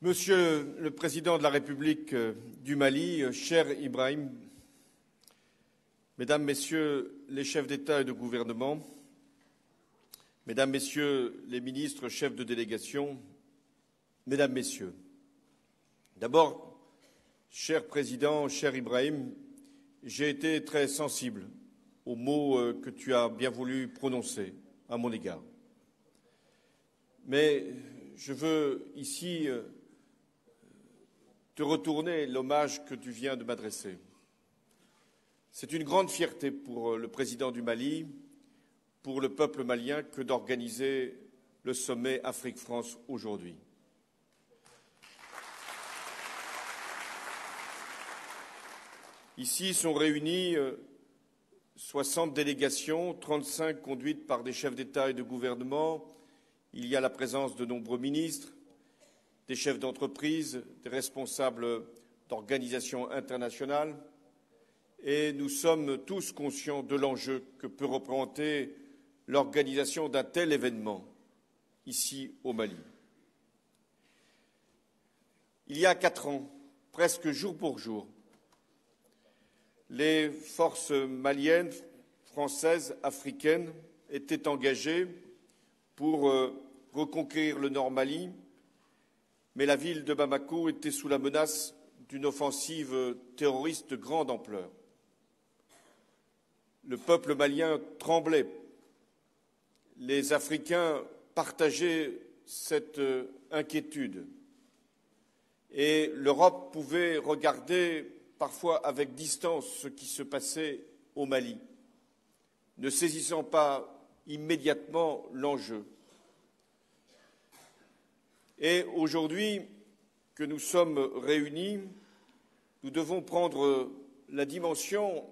Monsieur le Président de la République du Mali, cher Ibrahim, Mesdames, Messieurs les chefs d'État et de gouvernement, Mesdames, Messieurs les ministres, chefs de délégation, Mesdames, Messieurs, d'abord, cher Président, cher Ibrahim, j'ai été très sensible aux mots que tu as bien voulu prononcer à mon égard. Mais je veux ici te retourner l'hommage que tu viens de m'adresser. C'est une grande fierté pour le président du Mali, pour le peuple malien, que d'organiser le sommet Afrique-France aujourd'hui. Ici sont réunies 60 délégations, 35 conduites par des chefs d'État et de gouvernement. Il y a la présence de nombreux ministres, des chefs d'entreprise, des responsables d'organisations internationales, et nous sommes tous conscients de l'enjeu que peut représenter l'organisation d'un tel événement ici au Mali. Il y a 4 ans, presque jour pour jour, les forces maliennes, françaises, africaines étaient engagées pour reconquérir le Nord Mali, mais la ville de Bamako était sous la menace d'une offensive terroriste de grande ampleur. Le peuple malien tremblait. Les Africains partageaient cette inquiétude. Et l'Europe pouvait regarder parfois avec distance ce qui se passait au Mali, ne saisissant pas immédiatement l'enjeu. Et aujourd'hui que nous sommes réunis, nous devons prendre la dimension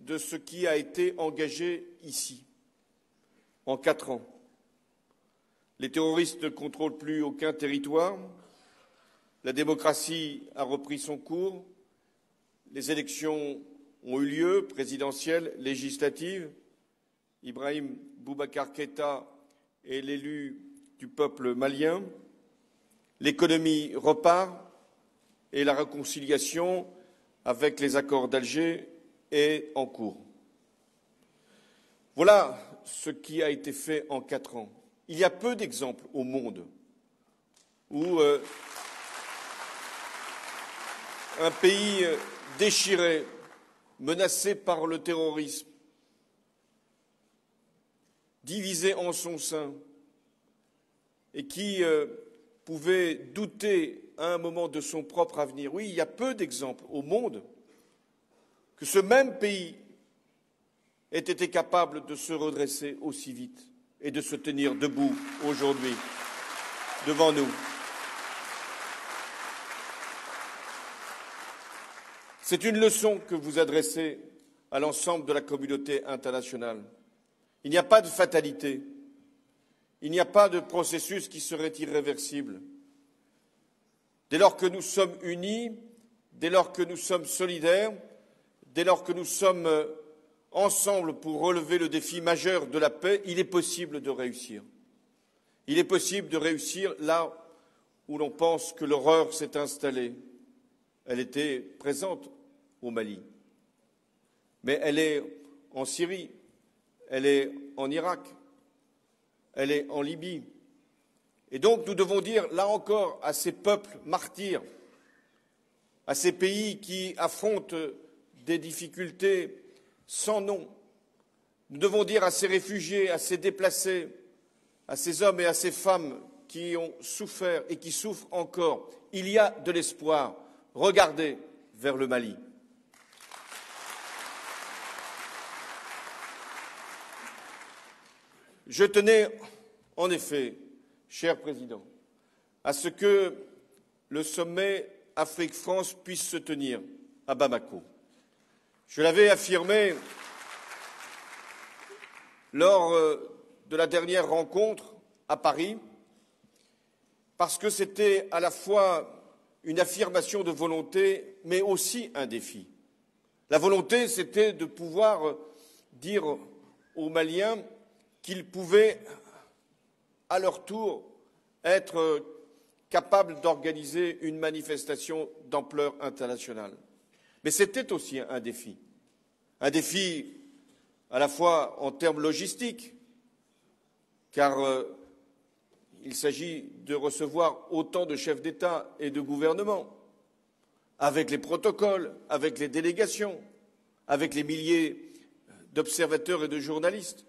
de ce qui a été engagé ici, en 4 ans. Les terroristes ne contrôlent plus aucun territoire, la démocratie a repris son cours, les élections ont eu lieu, présidentielles, législatives. Ibrahim Boubacar Keïta est l'élu du peuple malien. L'économie repart et la réconciliation avec les accords d'Alger est en cours. Voilà ce qui a été fait en 4 ans. Il y a peu d'exemples au monde où un pays déchiré, menacé par le terrorisme, divisé en son sein et qui pouvait douter à un moment de son propre avenir. Oui, il y a peu d'exemples au monde que ce même pays ait été capable de se redresser aussi vite et de se tenir debout aujourd'hui devant nous. C'est une leçon que vous adressez à l'ensemble de la communauté internationale. Il n'y a pas de fatalité. Il n'y a pas de processus qui serait irréversible. Dès lors que nous sommes unis, dès lors que nous sommes solidaires, dès lors que nous sommes ensemble pour relever le défi majeur de la paix, il est possible de réussir. Il est possible de réussir là où l'on pense que l'horreur s'est installée. Elle était présente au Mali, mais elle est en Syrie, elle est en Irak, elle est en Libye. Et donc nous devons dire, là encore, à ces peuples martyrs, à ces pays qui affrontent des difficultés sans nom, nous devons dire à ces réfugiés, à ces déplacés, à ces hommes et à ces femmes qui ont souffert et qui souffrent encore, il y a de l'espoir. Regardez vers le Mali. Je tenais, en effet, cher Président, à ce que le sommet Afrique-France puisse se tenir à Bamako. Je l'avais affirmé lors de la dernière rencontre à Paris, parce que c'était à la fois une affirmation de volonté, mais aussi un défi. La volonté, c'était de pouvoir dire aux Maliens qu'ils pouvaient, à leur tour, être capable d'organiser une manifestation d'ampleur internationale. Mais c'était aussi un défi à la fois en termes logistiques, car il s'agit de recevoir autant de chefs d'État et de gouvernement, avec les protocoles, avec les délégations, avec les milliers d'observateurs et de journalistes.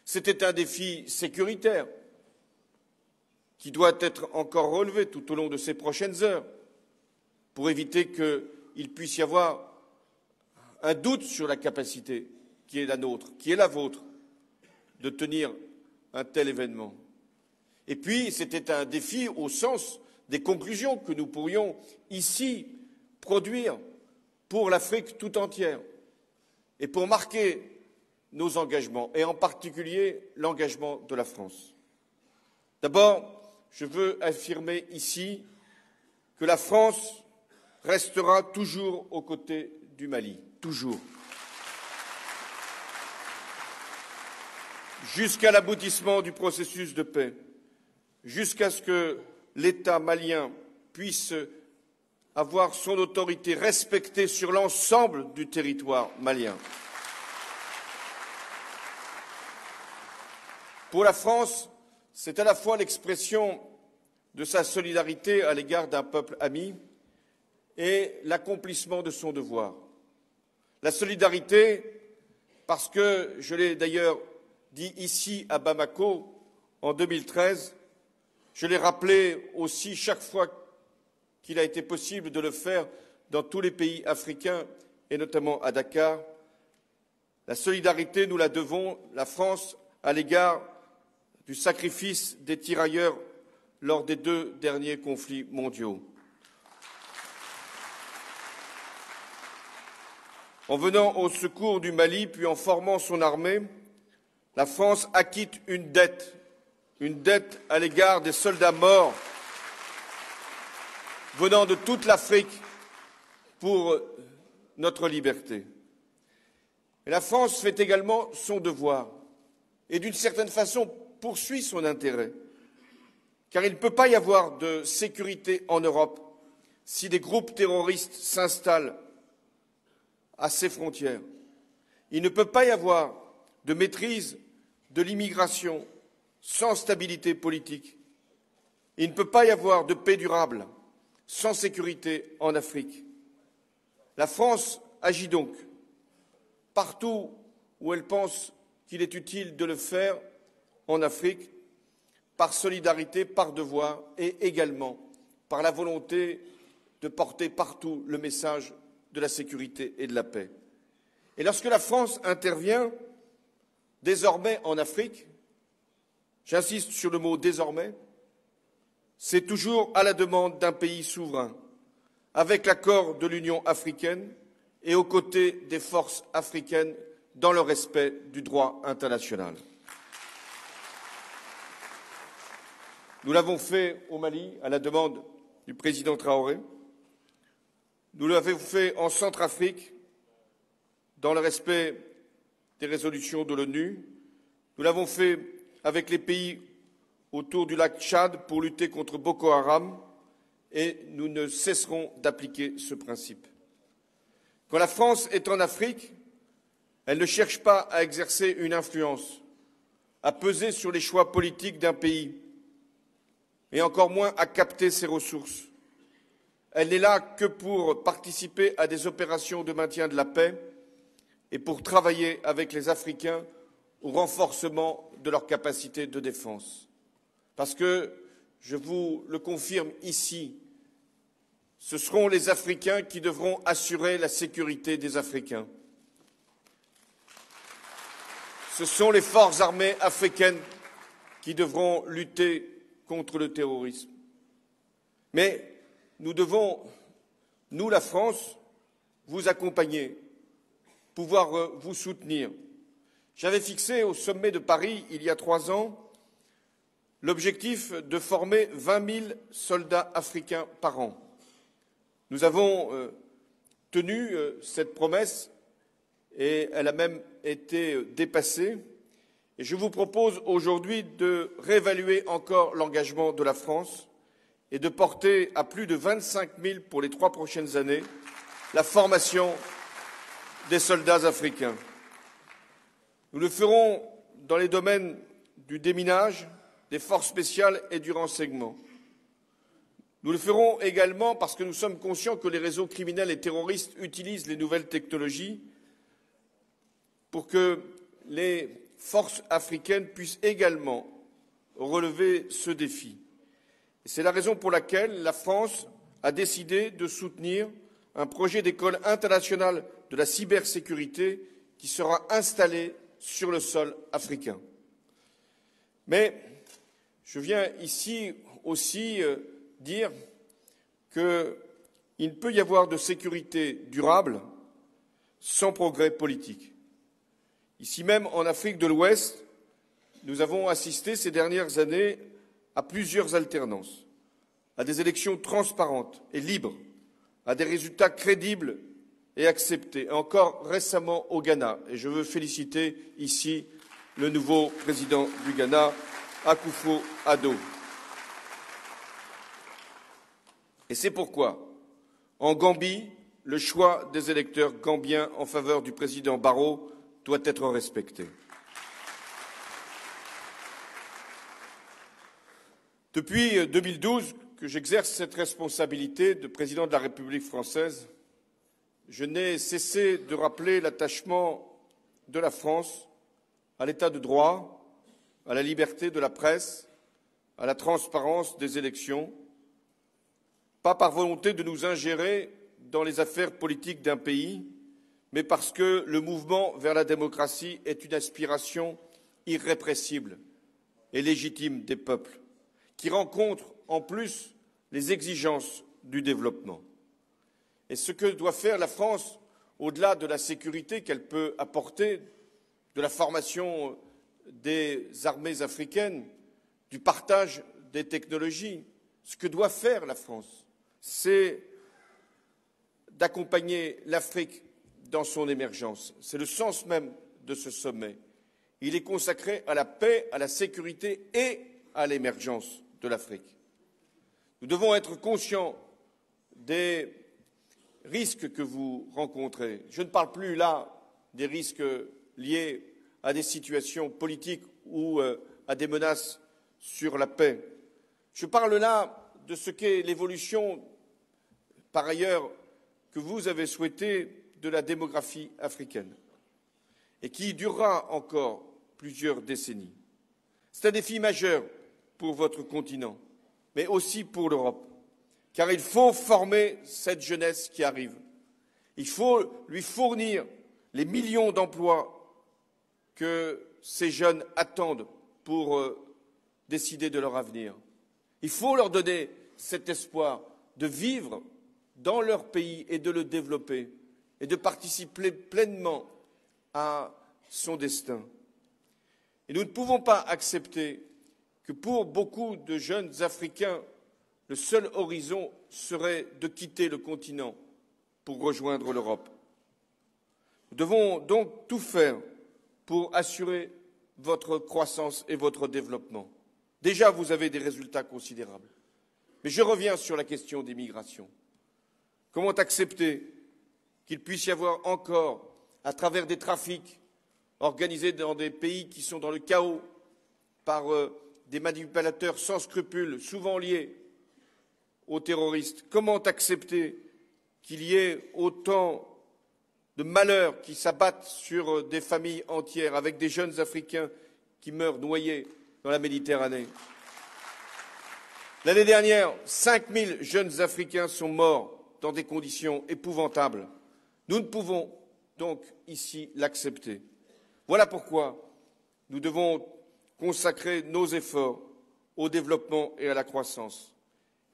C'était un défi sécuritaire qui doit être encore relevé tout au long de ces prochaines heures pour éviter qu'il puisse y avoir un doute sur la capacité qui est la nôtre, qui est la vôtre, de tenir un tel événement. Et puis, c'était un défi au sens des conclusions que nous pourrions ici produire pour l'Afrique tout entière et pour marquer nos engagements, et en particulier l'engagement de la France. D'abord, je veux affirmer ici que la France restera toujours aux côtés du Mali, toujours, jusqu'à l'aboutissement du processus de paix, jusqu'à ce que l'État malien puisse avoir son autorité respectée sur l'ensemble du territoire malien. Pour la France, c'est à la fois l'expression de sa solidarité à l'égard d'un peuple ami et l'accomplissement de son devoir. La solidarité, parce que, je l'ai d'ailleurs dit ici à Bamako en 2013, je l'ai rappelé aussi chaque fois qu'il a été possible de le faire dans tous les pays africains et notamment à Dakar. La solidarité, nous la devons, la France, à l'égard du sacrifice des tirailleurs lors des 2 derniers conflits mondiaux. En venant au secours du Mali, puis en formant son armée, la France acquitte une dette à l'égard des soldats morts venant de toute l'Afrique pour notre liberté. Et la France fait également son devoir et d'une certaine façon poursuit son intérêt, car il ne peut pas y avoir de sécurité en Europe si des groupes terroristes s'installent à ses frontières. Il ne peut pas y avoir de maîtrise de l'immigration sans stabilité politique. Il ne peut pas y avoir de paix durable sans sécurité en Afrique. La France agit donc partout où elle pense qu'il est utile de le faire en Afrique, par solidarité, par devoir et également par la volonté de porter partout le message de la sécurité et de la paix. Et lorsque la France intervient désormais en Afrique, j'insiste sur le mot désormais, c'est toujours à la demande d'un pays souverain, avec l'accord de l'Union africaine et aux côtés des forces africaines dans le respect du droit international. Nous l'avons fait au Mali à la demande du président Traoré. Nous l'avons fait en Centrafrique dans le respect des résolutions de l'ONU. Nous l'avons fait avec les pays autour du lac Tchad pour lutter contre Boko Haram et nous ne cesserons d'appliquer ce principe. Quand la France est en Afrique, elle ne cherche pas à exercer une influence, à peser sur les choix politiques d'un pays, et encore moins à capter ses ressources. Elle n'est là que pour participer à des opérations de maintien de la paix et pour travailler avec les Africains au renforcement de leurs capacités de défense. Parce que, je vous le confirme ici, ce seront les Africains qui devront assurer la sécurité des Africains. Ce sont les forces armées africaines qui devront lutter contre le terrorisme. Mais nous devons, nous, la France, vous accompagner, pouvoir vous soutenir. J'avais fixé au sommet de Paris, il y a 3 ans, l'objectif de former 20 000 soldats africains par an. Nous avons tenu cette promesse et elle a même été dépassée. Et je vous propose aujourd'hui de réévaluer encore l'engagement de la France et de porter à plus de 25 000 pour les 3 prochaines années la formation des soldats africains. Nous le ferons dans les domaines du déminage, des forces spéciales et du renseignement. Nous le ferons également parce que nous sommes conscients que les réseaux criminels et terroristes utilisent les nouvelles technologies pour que les forces africaines puissent également relever ce défi. C'est la raison pour laquelle la France a décidé de soutenir un projet d'école internationale de la cybersécurité qui sera installé sur le sol africain. Mais je viens ici aussi dire qu'il ne peut y avoir de sécurité durable sans progrès politique. Ici même, en Afrique de l'Ouest, nous avons assisté ces dernières années à plusieurs alternances, à des élections transparentes et libres, à des résultats crédibles et acceptés, et encore récemment au Ghana. Et je veux féliciter ici le nouveau président du Ghana, Akufo-Addo. Et c'est pourquoi, en Gambie, le choix des électeurs gambiens en faveur du président Barrow doit être respecté. Depuis 2012 que j'exerce cette responsabilité de président de la République française, je n'ai cessé de rappeler l'attachement de la France à l'état de droit, à la liberté de la presse, à la transparence des élections, pas par volonté de nous ingérer dans les affaires politiques d'un pays, mais parce que le mouvement vers la démocratie est une aspiration irrépressible et légitime des peuples, qui rencontrent en plus les exigences du développement. Et ce que doit faire la France, au-delà de la sécurité qu'elle peut apporter, de la formation des armées africaines, du partage des technologies, ce que doit faire la France, c'est d'accompagner l'Afrique dans son émergence. C'est le sens même de ce sommet. Il est consacré à la paix, à la sécurité et à l'émergence de l'Afrique. Nous devons être conscients des risques que vous rencontrez. Je ne parle plus là des risques liés à des situations politiques ou à des menaces sur la paix. Je parle là de ce qu'est l'évolution, par ailleurs, que vous avez souhaité de la démographie africaine et qui durera encore plusieurs décennies. C'est un défi majeur pour votre continent, mais aussi pour l'Europe, car il faut former cette jeunesse qui arrive. Il faut lui fournir les millions d'emplois que ces jeunes attendent pour décider de leur avenir. Il faut leur donner cet espoir de vivre dans leur pays et de le développer et de participer pleinement à son destin. Et nous ne pouvons pas accepter que pour beaucoup de jeunes Africains, le seul horizon serait de quitter le continent pour rejoindre l'Europe. Nous devons donc tout faire pour assurer votre croissance et votre développement. Déjà, vous avez des résultats considérables. Mais je reviens sur la question des migrations. Comment accepter qu'il puisse y avoir encore, à travers des trafics organisés dans des pays qui sont dans le chaos, par des manipulateurs sans scrupules, souvent liés aux terroristes, comment accepter qu'il y ait autant de malheurs qui s'abattent sur des familles entières, avec des jeunes Africains qui meurent noyés dans la Méditerranée? L'année dernière, 5 000 jeunes Africains sont morts dans des conditions épouvantables. Nous ne pouvons donc ici l'accepter. Voilà pourquoi nous devons consacrer nos efforts au développement et à la croissance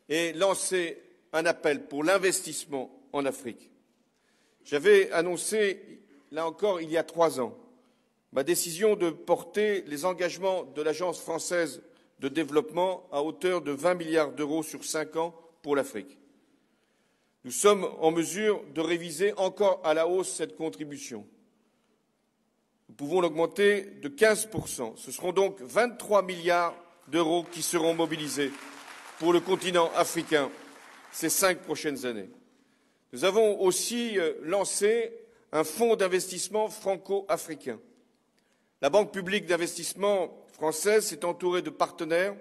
et lancer un appel pour l'investissement en Afrique. J'avais annoncé, là encore, il y a 3 ans, ma décision de porter les engagements de l'Agence française de développement à hauteur de 20 milliards d'euros sur 5 ans pour l'Afrique. Nous sommes en mesure de réviser encore à la hausse cette contribution. Nous pouvons l'augmenter de 15%. Ce seront donc 23 milliards d'euros qui seront mobilisés pour le continent africain ces 5 prochaines années. Nous avons aussi lancé un fonds d'investissement franco-africain. La Banque publique d'investissement française s'est entourée de partenaires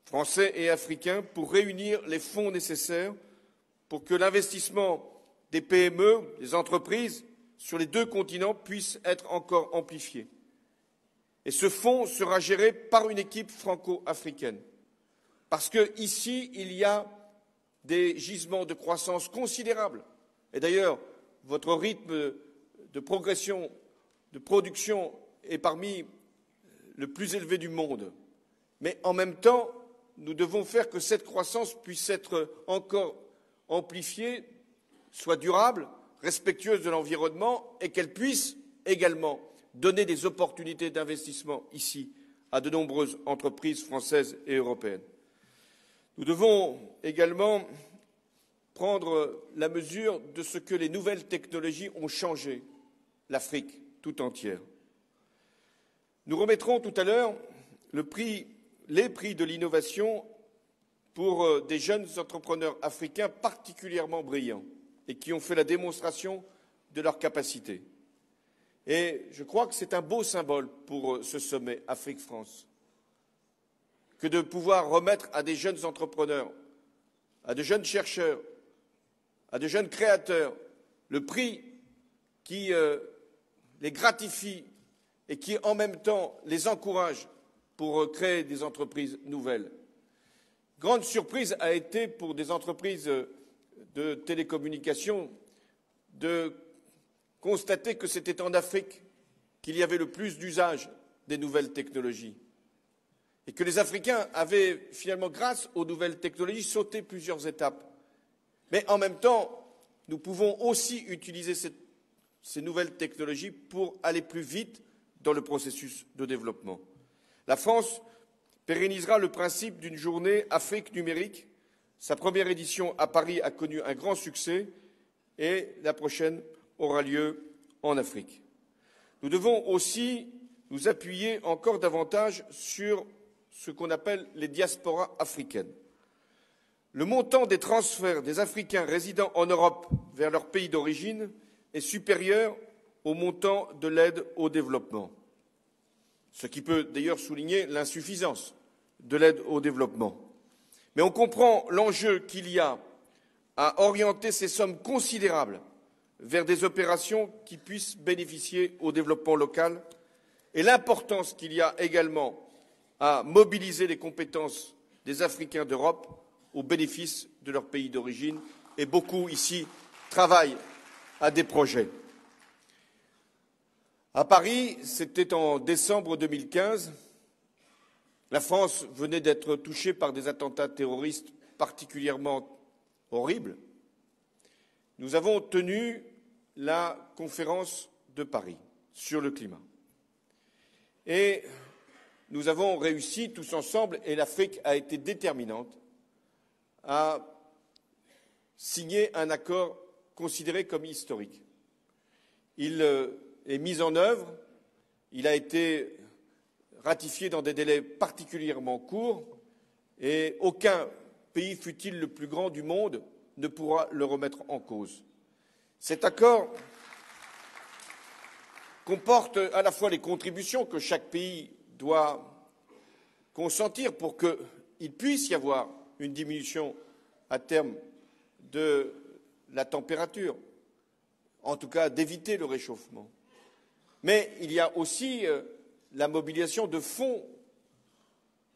français et africains pour réunir les fonds nécessaires pour que l'investissement des PME, des entreprises, sur les 2 continents puisse être encore amplifié. Et ce fonds sera géré par une équipe franco-africaine. Parce qu'ici, il y a des gisements de croissance considérables. Et d'ailleurs, votre rythme de progression, de production est parmi le plus élevé du monde. Mais en même temps, nous devons faire que cette croissance puisse être encore amplifiée, soit durable, respectueuse de l'environnement et qu'elle puisse également donner des opportunités d'investissement ici à de nombreuses entreprises françaises et européennes. Nous devons également prendre la mesure de ce que les nouvelles technologies ont changé l'Afrique tout entière. Nous remettrons tout à l'heure les prix de l'innovation pour des jeunes entrepreneurs africains particulièrement brillants et qui ont fait la démonstration de leurs capacités. Et je crois que c'est un beau symbole pour ce sommet Afrique-France que de pouvoir remettre à des jeunes entrepreneurs, à de jeunes chercheurs, à de jeunes créateurs le prix qui les gratifie et qui en même temps les encourage pour créer des entreprises nouvelles. Grande surprise a été pour des entreprises de télécommunications de constater que c'était en Afrique qu'il y avait le plus d'usage des nouvelles technologies et que les Africains avaient finalement, grâce aux nouvelles technologies, sauté plusieurs étapes. Mais en même temps, nous pouvons aussi utiliser ces nouvelles technologies pour aller plus vite dans le processus de développement. La France pérennisera le principe d'une journée Afrique numérique. Sa première édition à Paris a connu un grand succès et la prochaine aura lieu en Afrique. Nous devons aussi nous appuyer encore davantage sur ce qu'on appelle les diasporas africaines. Le montant des transferts des Africains résidant en Europe vers leur pays d'origine est supérieur au montant de l'aide au développement, ce qui peut d'ailleurs souligner l'insuffisance de l'aide au développement. Mais on comprend l'enjeu qu'il y a à orienter ces sommes considérables vers des opérations qui puissent bénéficier au développement local et l'importance qu'il y a également à mobiliser les compétences des Africains d'Europe au bénéfice de leur pays d'origine. Et beaucoup ici travaillent à des projets. À Paris, c'était en décembre 2015, la France venait d'être touchée par des attentats terroristes particulièrement horribles. Nous avons tenu la conférence de Paris sur le climat. Et nous avons réussi tous ensemble, et l'Afrique a été déterminante, à signer un accord considéré comme historique. Il est mis en œuvre, il a été ratifié dans des délais particulièrement courts, et aucun pays, fût-il le plus grand du monde, ne pourra le remettre en cause. Cet accord comporte à la fois les contributions que chaque pays doit consentir pour qu'il puisse y avoir une diminution à terme de la température, en tout cas d'éviter le réchauffement. Mais il y a aussi la mobilisation de fonds,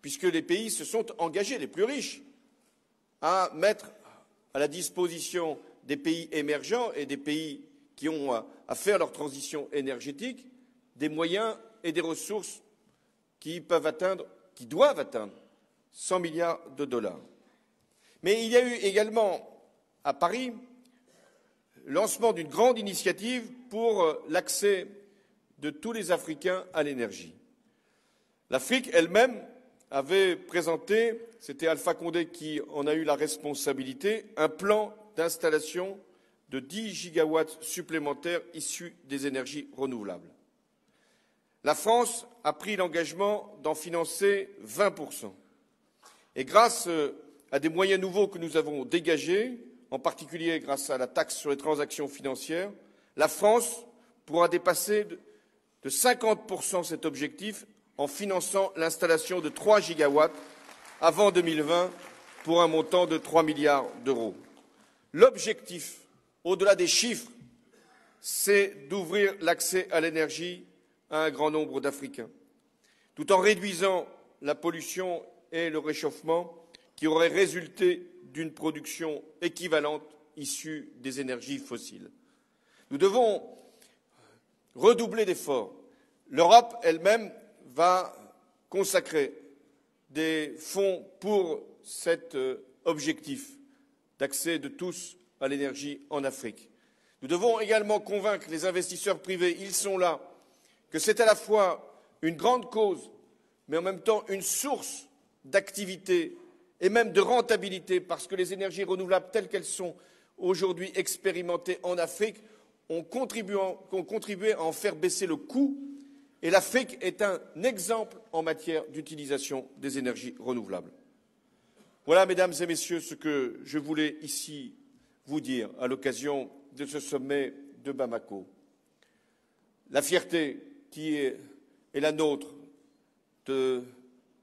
puisque les pays se sont engagés, les plus riches, à mettre à la disposition des pays émergents et des pays qui ont à faire leur transition énergétique des moyens et des ressources qui doivent atteindre 100 milliards de dollars. Mais il y a eu également à Paris le lancement d'une grande initiative pour l'accès de tous les Africains à l'énergie. L'Afrique elle-même avait présenté, c'était Alpha Condé qui en a eu la responsabilité, un plan d'installation de 10 gigawatts supplémentaires issus des énergies renouvelables. La France a pris l'engagement d'en financer 20%. Et grâce à des moyens nouveaux que nous avons dégagés, en particulier grâce à la taxe sur les transactions financières, la France pourra dépasser de 50% cet objectif en finançant l'installation de 3 gigawatts avant 2020 pour un montant de 3 milliards d'euros. L'objectif, au-delà des chiffres, c'est d'ouvrir l'accès à l'énergie à un grand nombre d'Africains, tout en réduisant la pollution et le réchauffement qui auraient résulté d'une production équivalente issue des énergies fossiles. Nous devons redoubler d'efforts. L'Europe elle-même va consacrer des fonds pour cet objectif d'accès de tous à l'énergie en Afrique. Nous devons également convaincre les investisseurs privés, ils sont là, que c'est à la fois une grande cause, mais en même temps une source d'activité et même de rentabilité, parce que les énergies renouvelables telles qu'elles sont aujourd'hui expérimentées en Afrique ont contribué à en faire baisser le coût, et l'Afrique est un exemple en matière d'utilisation des énergies renouvelables. Voilà, mesdames et messieurs, ce que je voulais ici vous dire à l'occasion de ce sommet de Bamako. La fierté qui est la nôtre de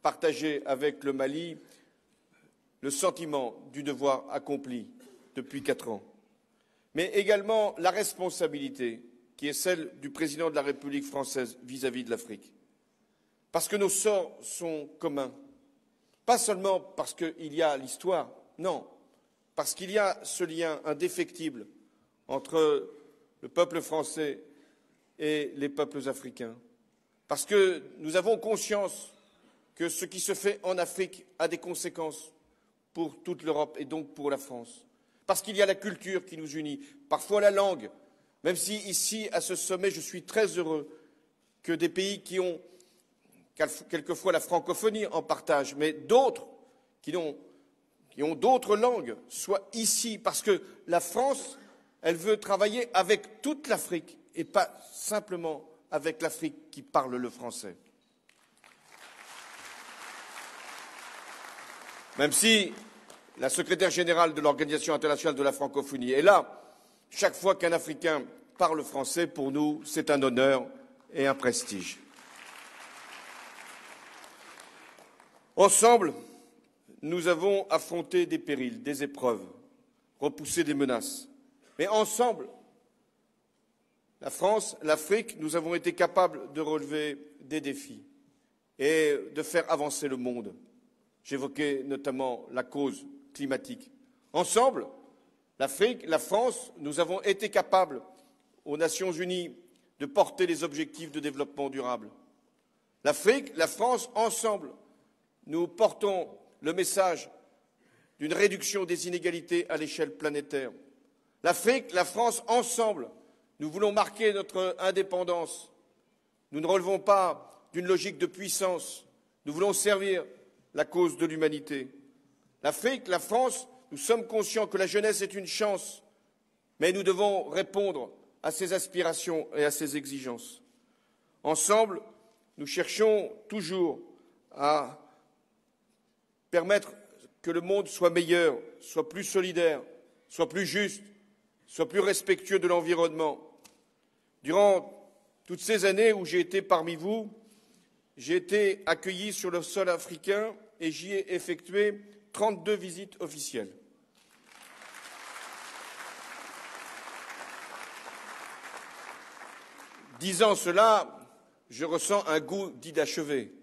partager avec le Mali le sentiment du devoir accompli depuis 4 ans, mais également la responsabilité qui est celle du président de la République française vis-à-vis de l'Afrique. Parce que nos sorts sont communs, pas seulement parce qu'il y a l'histoire, non, parce qu'il y a ce lien indéfectible entre le peuple français et les peuples africains, parce que nous avons conscience que ce qui se fait en Afrique a des conséquences pour toute l'Europe et donc pour la France, parce qu'il y a la culture qui nous unit, parfois la langue, même si ici, à ce sommet, je suis très heureux que des pays qui ont quelquefois la francophonie en partage, mais d'autres qui ont d'autres langues soient ici, parce que la France, elle veut travailler avec toute l'Afrique et pas simplement avec l'Afrique qui parle le français. Même si la secrétaire générale de l'Organisation internationale de la francophonie est là, chaque fois qu'un Africain parle français, pour nous, c'est un honneur et un prestige. Ensemble, nous avons affronté des périls, des épreuves, repoussé des menaces. Mais ensemble, la France, l'Afrique, nous avons été capables de relever des défis et de faire avancer le monde. J'évoquais notamment la cause climatique. Ensemble, l'Afrique, la France, nous avons été capables, aux Nations unies, de porter les objectifs de développement durable. L'Afrique, la France, ensemble, nous portons le message d'une réduction des inégalités à l'échelle planétaire. L'Afrique, la France, ensemble, nous voulons marquer notre indépendance. Nous ne relevons pas d'une logique de puissance. Nous voulons servir la cause de l'humanité. L'Afrique, la France, nous sommes conscients que la jeunesse est une chance, mais nous devons répondre à ses aspirations et à ses exigences. Ensemble, nous cherchons toujours à permettre que le monde soit meilleur, soit plus solidaire, soit plus juste, soit plus respectueux de l'environnement. Durant toutes ces années où j'ai été parmi vous, j'ai été accueilli sur le sol africain et j'y ai effectué 32 visites officielles. Disant cela, je ressens un goût d'inachevé,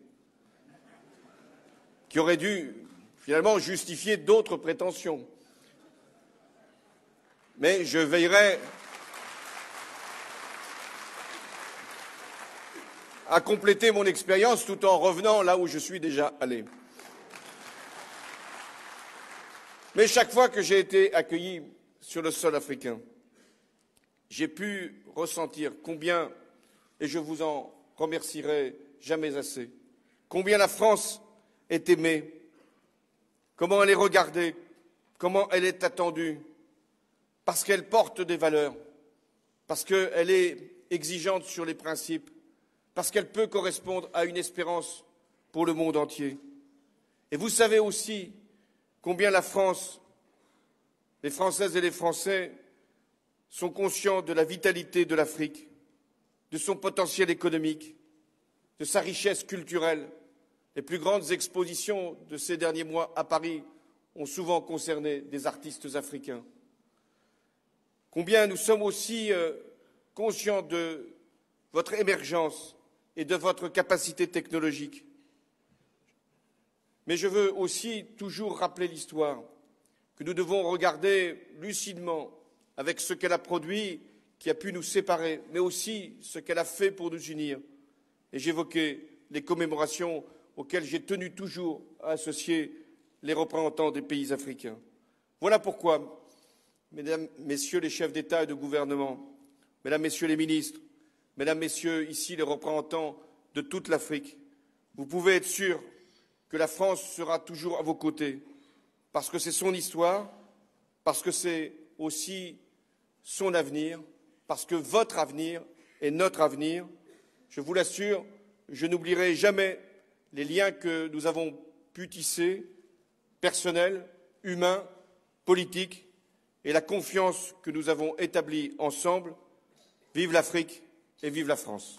qui aurait dû finalement justifier d'autres prétentions. Mais je veillerai à compléter mon expérience tout en revenant là où je suis déjà allé. Mais chaque fois que j'ai été accueilli sur le sol africain, j'ai pu ressentir combien, et je vous en remercierai jamais assez, combien la France est aimée, comment elle est regardée, comment elle est attendue, parce qu'elle porte des valeurs, parce qu'elle est exigeante sur les principes, parce qu'elle peut correspondre à une espérance pour le monde entier. Et vous savez aussi combien la France, les Françaises et les Français sont conscients de la vitalité de l'Afrique, de son potentiel économique, de sa richesse culturelle. Les plus grandes expositions de ces derniers mois à Paris ont souvent concerné des artistes africains. Combien nous sommes aussi conscients de votre émergence et de votre capacité technologique. Mais je veux aussi toujours rappeler l'histoire, que nous devons regarder lucidement avec ce qu'elle a produit, qui a pu nous séparer, mais aussi ce qu'elle a fait pour nous unir. Et j'évoquais les commémorations auxquelles j'ai tenu toujours à associer les représentants des pays africains. Voilà pourquoi, Mesdames, Messieurs les chefs d'État et de gouvernement, Mesdames, Messieurs les ministres, Mesdames, Messieurs, ici les représentants de toute l'Afrique, vous pouvez être sûrs que la France sera toujours à vos côtés, parce que c'est son histoire, parce que c'est aussi son avenir, parce que votre avenir est notre avenir. Je vous l'assure, je n'oublierai jamais les liens que nous avons pu tisser, personnels, humains, politiques, et la confiance que nous avons établie ensemble. Vive l'Afrique et vive la France.